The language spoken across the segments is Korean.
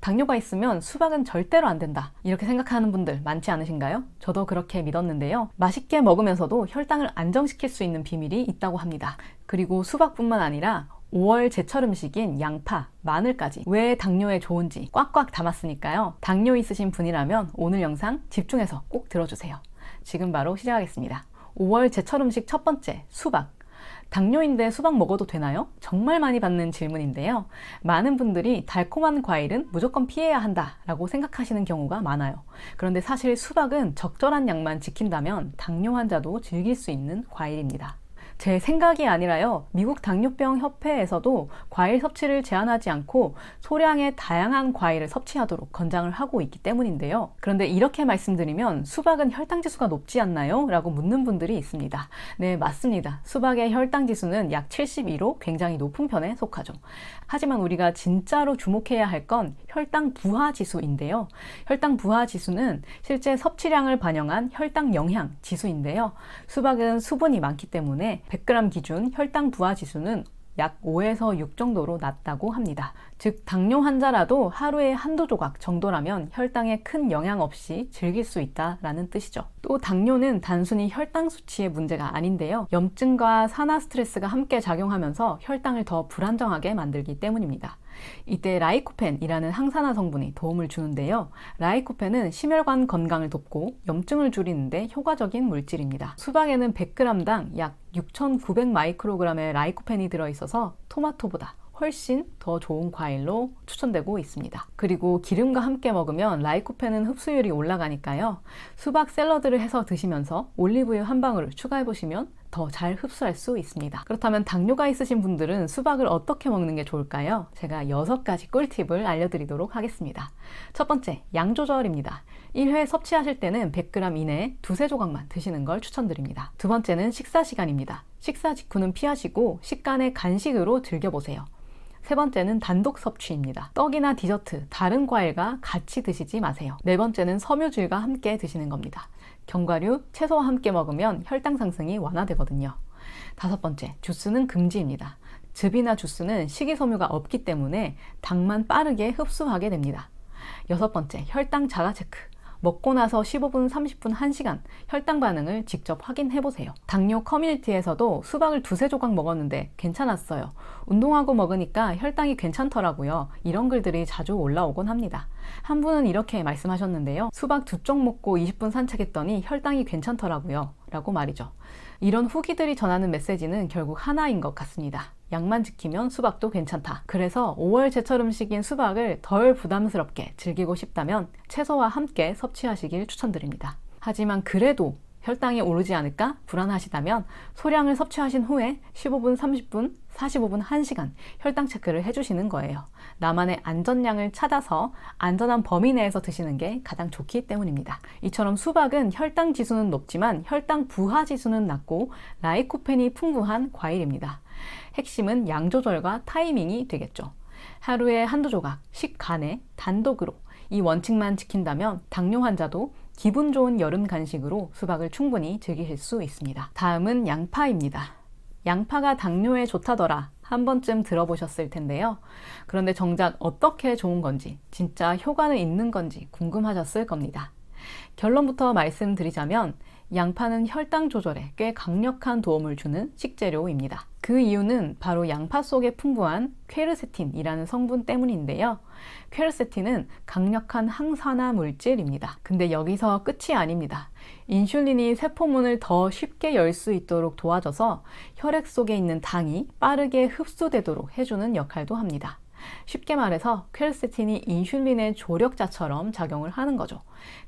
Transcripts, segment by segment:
당뇨가 있으면 수박은 절대로 안 된다, 이렇게 생각하는 분들 많지 않으신가요? 저도 그렇게 믿었는데요. 맛있게 먹으면서도 혈당을 안정시킬 수 있는 비밀이 있다고 합니다. 그리고 수박뿐만 아니라 5월 제철 음식인 양파, 마늘까지 왜 당뇨에 좋은지 꽉꽉 담았으니까요. 당뇨 있으신 분이라면 오늘 영상 집중해서 꼭 들어주세요. 지금 바로 시작하겠습니다. 5월 제철 음식 첫 번째, 수박. 당뇨인데 수박 먹어도 되나요? 정말 많이 받는 질문인데요. 많은 분들이 달콤한 과일은 무조건 피해야 한다라고 생각하시는 경우가 많아요. 그런데 사실 수박은 적절한 양만 지킨다면 당뇨 환자도 즐길 수 있는 과일입니다. 제 생각이 아니라요. 미국 당뇨병 협회에서도 과일 섭취를 제한하지 않고 소량의 다양한 과일을 섭취하도록 권장을 하고 있기 때문인데요. 그런데 이렇게 말씀드리면 수박은 혈당 지수가 높지 않나요? 라고 묻는 분들이 있습니다. 네, 맞습니다. 수박의 혈당 지수는 약 72로 굉장히 높은 편에 속하죠. 하지만 우리가 진짜로 주목해야 할 건 혈당 부하 지수인데요. 혈당 부하 지수는 실제 섭취량을 반영한 혈당 영향 지수인데요. 수박은 수분이 많기 때문에 100g 기준 혈당 부하 지수는 약 5에서 6 정도로 낮다고 합니다. 즉 당뇨 환자라도 하루에 한두 조각 정도라면 혈당에 큰 영향 없이 즐길 수 있다라는 뜻이죠. 또 당뇨는 단순히 혈당 수치의 문제가 아닌데요. 염증과 산화 스트레스가 함께 작용하면서 혈당을 더 불안정하게 만들기 때문입니다. 이때 라이코펜이라는 항산화 성분이 도움을 주는데요. 라이코펜은 심혈관 건강을 돕고 염증을 줄이는데 효과적인 물질입니다. 수박에는 100g당 약 6,900 마이크로그램의 라이코펜이 들어있어서 토마토보다 훨씬 더 좋은 과일로 추천되고 있습니다. 그리고 기름과 함께 먹으면 라이코펜은 흡수율이 올라가니까요. 수박 샐러드를 해서 드시면서 올리브유 한 방울을 추가해 보시면 더 잘 흡수할 수 있습니다. 그렇다면 당뇨가 있으신 분들은 수박을 어떻게 먹는 게 좋을까요? 제가 6가지 꿀팁을 알려드리도록 하겠습니다. 첫 번째, 양 조절입니다. 1회 섭취하실 때는 100g 이내에 두세 조각만 드시는 걸 추천드립니다. 두 번째는 식사 시간입니다. 식사 직후는 피하시고 식간의 간식으로 즐겨보세요. 세 번째는 단독 섭취입니다. 떡이나 디저트, 다른 과일과 같이 드시지 마세요. 네 번째는 섬유질과 함께 드시는 겁니다. 견과류, 채소와 함께 먹으면 혈당 상승이 완화되거든요. 다섯 번째, 주스는 금지입니다. 즙이나 주스는 식이섬유가 없기 때문에 당만 빠르게 흡수하게 됩니다. 여섯 번째, 혈당 자가 체크. 먹고 나서 15분, 30분, 1시간 혈당 반응을 직접 확인해 보세요. 당뇨 커뮤니티에서도 수박을 두세 조각 먹었는데 괜찮았어요. 운동하고 먹으니까 혈당이 괜찮더라고요. 이런 글들이 자주 올라오곤 합니다. 한 분은 이렇게 말씀하셨는데요. 수박 2쪽 먹고 20분 산책했더니 혈당이 괜찮더라고요. 라고 말이죠. 이런 후기들이 전하는 메시지는 결국 하나인 것 같습니다. 양만 지키면 수박도 괜찮다. 그래서 5월 제철 음식인 수박을 덜 부담스럽게 즐기고 싶다면 채소와 함께 섭취하시길 추천드립니다. 하지만 그래도 혈당이 오르지 않을까 불안하시다면 소량을 섭취하신 후에 15분, 30분, 45분, 1시간 혈당 체크를 해주시는 거예요. 나만의 안전량을 찾아서 안전한 범위 내에서 드시는 게 가장 좋기 때문입니다. 이처럼 수박은 혈당 지수는 높지만 혈당 부하 지수는 낮고 라이코펜이 풍부한 과일입니다. 핵심은 양 조절과 타이밍이 되겠죠. 하루에 한두 조각, 식간에 단독으로 이 원칙만 지킨다면 당뇨 환자도 기분 좋은 여름 간식으로 수박을 충분히 즐기실 수 있습니다. 다음은 양파입니다. 양파가 당뇨에 좋다더라 한 번쯤 들어보셨을 텐데요. 그런데 정작 어떻게 좋은 건지, 진짜 효과는 있는 건지 궁금하셨을 겁니다. 결론부터 말씀드리자면 양파는 혈당 조절에 꽤 강력한 도움을 주는 식재료입니다. 그 이유는 바로 양파 속에 풍부한 퀘르세틴이라는 성분 때문인데요. 퀘르세틴은 강력한 항산화 물질입니다. 근데 여기서 끝이 아닙니다. 인슐린이 세포문을 더 쉽게 열 수 있도록 도와줘서 혈액 속에 있는 당이 빠르게 흡수되도록 해주는 역할도 합니다. 쉽게 말해서 퀘르세틴이 인슐린의 조력자처럼 작용을 하는 거죠.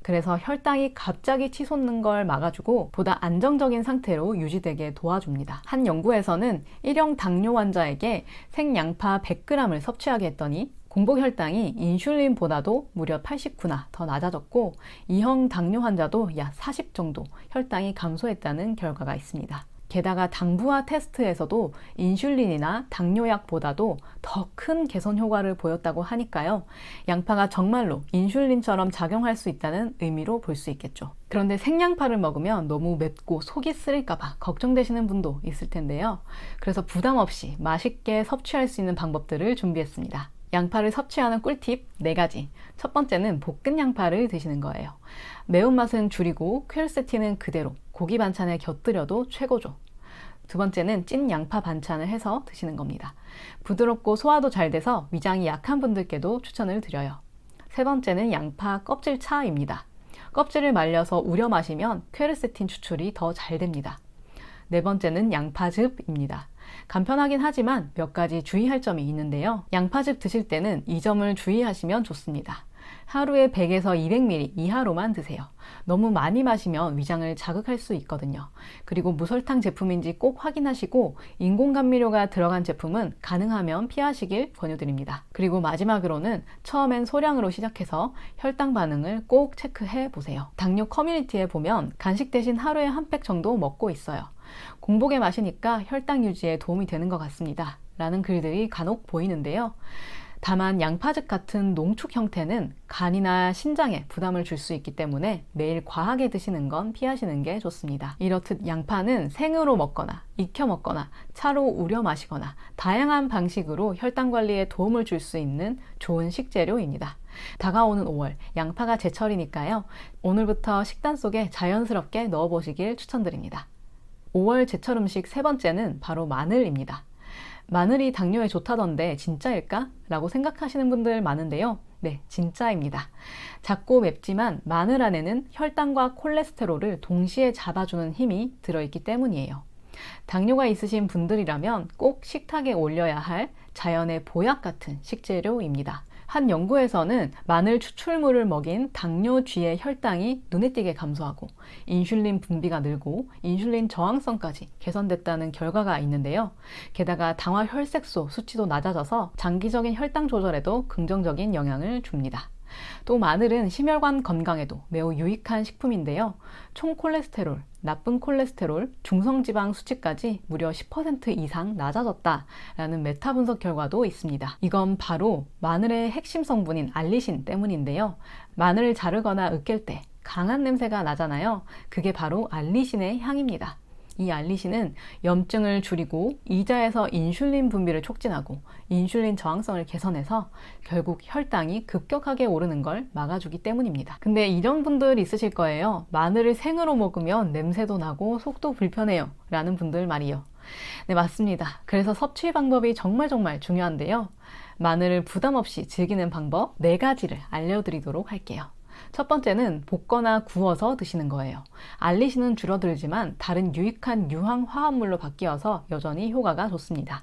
그래서 혈당이 갑자기 치솟는 걸 막아주고 보다 안정적인 상태로 유지되게 도와줍니다. 한 연구에서는 1형 당뇨 환자에게 생양파 100g을 섭취하게 했더니 공복 혈당이 인슐린보다도 무려 89나 더 낮아졌고 2형 당뇨 환자도 약 40 정도 혈당이 감소했다는 결과가 있습니다. 게다가 당부화 테스트에서도 인슐린이나 당뇨약보다도 더 큰 개선 효과를 보였다고 하니까요. 양파가 정말로 인슐린처럼 작용할 수 있다는 의미로 볼 수 있겠죠. 그런데 생양파를 먹으면 너무 맵고 속이 쓰릴까봐 걱정되시는 분도 있을 텐데요. 그래서 부담 없이 맛있게 섭취할 수 있는 방법들을 준비했습니다. 양파를 섭취하는 꿀팁 4가지. 첫 번째는 볶은 양파를 드시는 거예요. 매운맛은 줄이고 퀘르세틴은 그대로 고기 반찬에 곁들여도 최고죠. 두 번째는 찐 양파 반찬을 해서 드시는 겁니다. 부드럽고 소화도 잘 돼서 위장이 약한 분들께도 추천을 드려요. 세 번째는 양파 껍질 차입니다. 껍질을 말려서 우려 마시면 퀘르세틴 추출이 더 잘 됩니다. 네 번째는 양파즙입니다. 간편하긴 하지만 몇 가지 주의할 점이 있는데요. 양파즙 드실 때는 이 점을 주의하시면 좋습니다. 하루에 100에서 200ml 이하로만 드세요. 너무 많이 마시면 위장을 자극할 수 있거든요. 그리고 무설탕 제품인지 꼭 확인하시고 인공감미료가 들어간 제품은 가능하면 피하시길 권유드립니다. 그리고 마지막으로는 처음엔 소량으로 시작해서 혈당 반응을 꼭 체크해 보세요. 당뇨 커뮤니티에 보면 간식 대신 하루에 한 팩 정도 먹고 있어요. 공복에 마시니까 혈당 유지에 도움이 되는 것 같습니다. 라는 글들이 간혹 보이는데요. 다만 양파즙 같은 농축 형태는 간이나 신장에 부담을 줄 수 있기 때문에 매일 과하게 드시는 건 피하시는 게 좋습니다. 이렇듯 양파는 생으로 먹거나 익혀 먹거나 차로 우려 마시거나 다양한 방식으로 혈당 관리에 도움을 줄 수 있는 좋은 식재료입니다. 다가오는 5월, 양파가 제철이니까요. 오늘부터 식단 속에 자연스럽게 넣어보시길 추천드립니다. 5월 제철 음식 세 번째는 바로 마늘입니다. 마늘이 당뇨에 좋다던데 진짜일까? 라고 생각하시는 분들 많은데요. 네, 진짜입니다. 작고 맵지만 마늘 안에는 혈당과 콜레스테롤을 동시에 잡아주는 힘이 들어있기 때문이에요. 당뇨가 있으신 분들이라면 꼭 식탁에 올려야 할 자연의 보약 같은 식재료입니다. 한 연구에서는 마늘 추출물을 먹인 당뇨쥐의 혈당이 눈에 띄게 감소하고 인슐린 분비가 늘고 인슐린 저항성까지 개선됐다는 결과가 있는데요. 게다가 당화 혈색소 수치도 낮아져서 장기적인 혈당 조절에도 긍정적인 영향을 줍니다. 또 마늘은 심혈관 건강에도 매우 유익한 식품인데요. 총 콜레스테롤, 나쁜 콜레스테롤, 중성지방 수치까지 무려 10% 이상 낮아졌다라는 메타 분석 결과도 있습니다. 이건 바로 마늘의 핵심 성분인 알리신 때문인데요. 마늘을 자르거나 으깰 때 강한 냄새가 나잖아요. 그게 바로 알리신의 향입니다. 이 알리신은 염증을 줄이고 이자에서 인슐린 분비를 촉진하고 인슐린 저항성을 개선해서 결국 혈당이 급격하게 오르는 걸 막아주기 때문입니다. 근데 이런 분들 있으실 거예요. 마늘을 생으로 먹으면 냄새도 나고 속도 불편해요 라는 분들 말이요. 네, 맞습니다. 그래서 섭취 방법이 정말 중요한데요. 마늘을 부담 없이 즐기는 방법 4가지를 알려드리도록 할게요. 첫 번째는 볶거나 구워서 드시는 거예요. 알리신은 줄어들지만 다른 유익한 유황 화합물로 바뀌어서 여전히 효과가 좋습니다.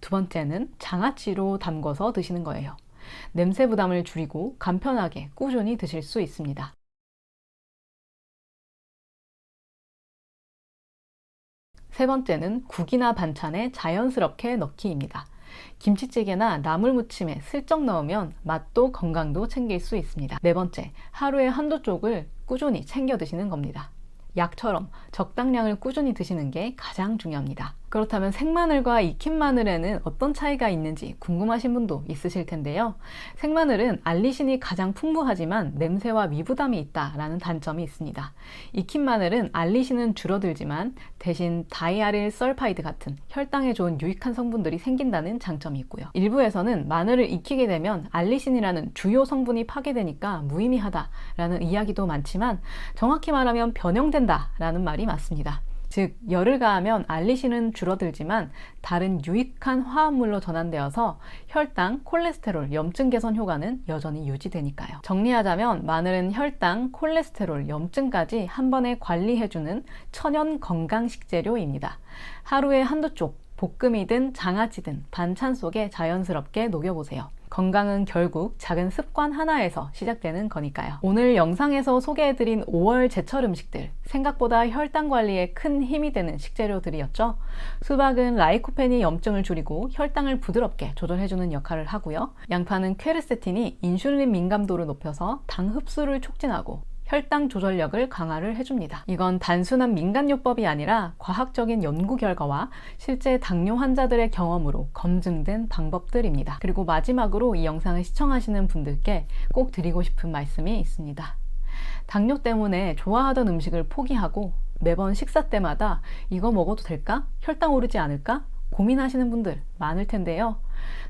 두 번째는 장아찌로 담궈서 드시는 거예요. 냄새 부담을 줄이고 간편하게 꾸준히 드실 수 있습니다. 세 번째는 국이나 반찬에 자연스럽게 넣기입니다. 김치찌개나 나물무침에 슬쩍 넣으면 맛도 건강도 챙길 수 있습니다. 네 번째, 하루에 한두 쪽을 꾸준히 챙겨 드시는 겁니다. 약처럼 적당량을 꾸준히 드시는 게 가장 중요합니다. 그렇다면 생마늘과 익힌 마늘에는 어떤 차이가 있는지 궁금하신 분도 있으실 텐데요. 생마늘은 알리신이 가장 풍부하지만 냄새와 미부담이 있다라는 단점이 있습니다. 익힌 마늘은 알리신은 줄어들지만 대신 다이아릴 설파이드 같은 혈당에 좋은 유익한 성분들이 생긴다는 장점이 있고요. 일부에서는 마늘을 익히게 되면 알리신이라는 주요 성분이 파괴되니까 무의미하다라는 이야기도 많지만 정확히 말하면 변형된다라는 말이 맞습니다. 즉, 열을 가하면 알리신은 줄어들지만 다른 유익한 화합물로 전환되어서 혈당, 콜레스테롤, 염증 개선 효과는 여전히 유지되니까요. 정리하자면 마늘은 혈당, 콜레스테롤, 염증까지 한 번에 관리해주는 천연 건강 식재료입니다. 하루에 한두 쪽, 볶음이든 장아찌든 반찬 속에 자연스럽게 녹여보세요. 건강은 결국 작은 습관 하나에서 시작되는 거니까요. 오늘 영상에서 소개해드린 5월 제철 음식들, 생각보다 혈당 관리에 큰 힘이 되는 식재료들이었죠. 수박은 라이코펜이 염증을 줄이고 혈당을 부드럽게 조절해주는 역할을 하고요. 양파는 퀘르세틴이 인슐린 민감도를 높여서 당 흡수를 촉진하고 혈당 조절력을 강화를 해줍니다. 이건 단순한 민간요법이 아니라 과학적인 연구 결과와 실제 당뇨 환자들의 경험으로 검증된 방법들입니다. 그리고 마지막으로 이 영상을 시청하시는 분들께 꼭 드리고 싶은 말씀이 있습니다. 당뇨 때문에 좋아하던 음식을 포기하고 매번 식사 때마다 이거 먹어도 될까? 혈당 오르지 않을까? 고민하시는 분들 많을 텐데요.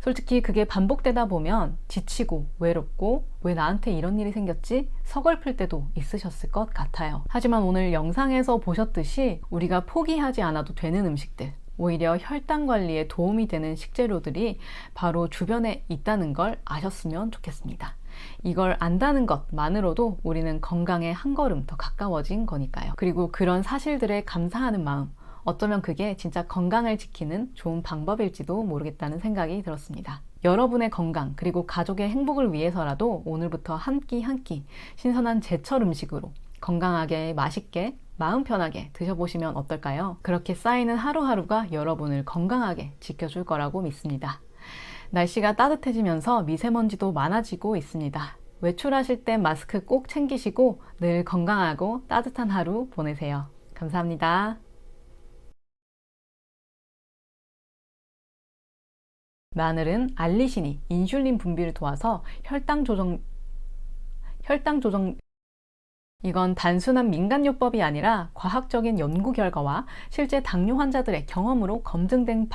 솔직히 그게 반복되다 보면 지치고 외롭고 왜 나한테 이런 일이 생겼지? 서글플 때도 있으셨을 것 같아요. 하지만 오늘 영상에서 보셨듯이 우리가 포기하지 않아도 되는 음식들, 오히려 혈당 관리에 도움이 되는 식재료들이 바로 주변에 있다는 걸 아셨으면 좋겠습니다. 이걸 안다는 것만으로도 우리는 건강에 한 걸음 더 가까워진 거니까요. 그리고 그런 사실들에 감사하는 마음, 어쩌면 그게 진짜 건강을 지키는 좋은 방법일지도 모르겠다는 생각이 들었습니다. 여러분의 건강 그리고 가족의 행복을 위해서라도 오늘부터 한 끼 한 끼 신선한 제철 음식으로 건강하게 맛있게 마음 편하게 드셔보시면 어떨까요? 그렇게 쌓이는 하루하루가 여러분을 건강하게 지켜줄 거라고 믿습니다. 날씨가 따뜻해지면서 미세먼지도 많아지고 있습니다. 외출하실 땐 마스크 꼭 챙기시고 늘 건강하고 따뜻한 하루 보내세요. 감사합니다. 마늘은 알리신이 인슐린 분비를 도와서 혈당 조정 이건 단순한 민간요법이 아니라 과학적인 연구 결과와 실제 당뇨 환자들의 경험으로 검증된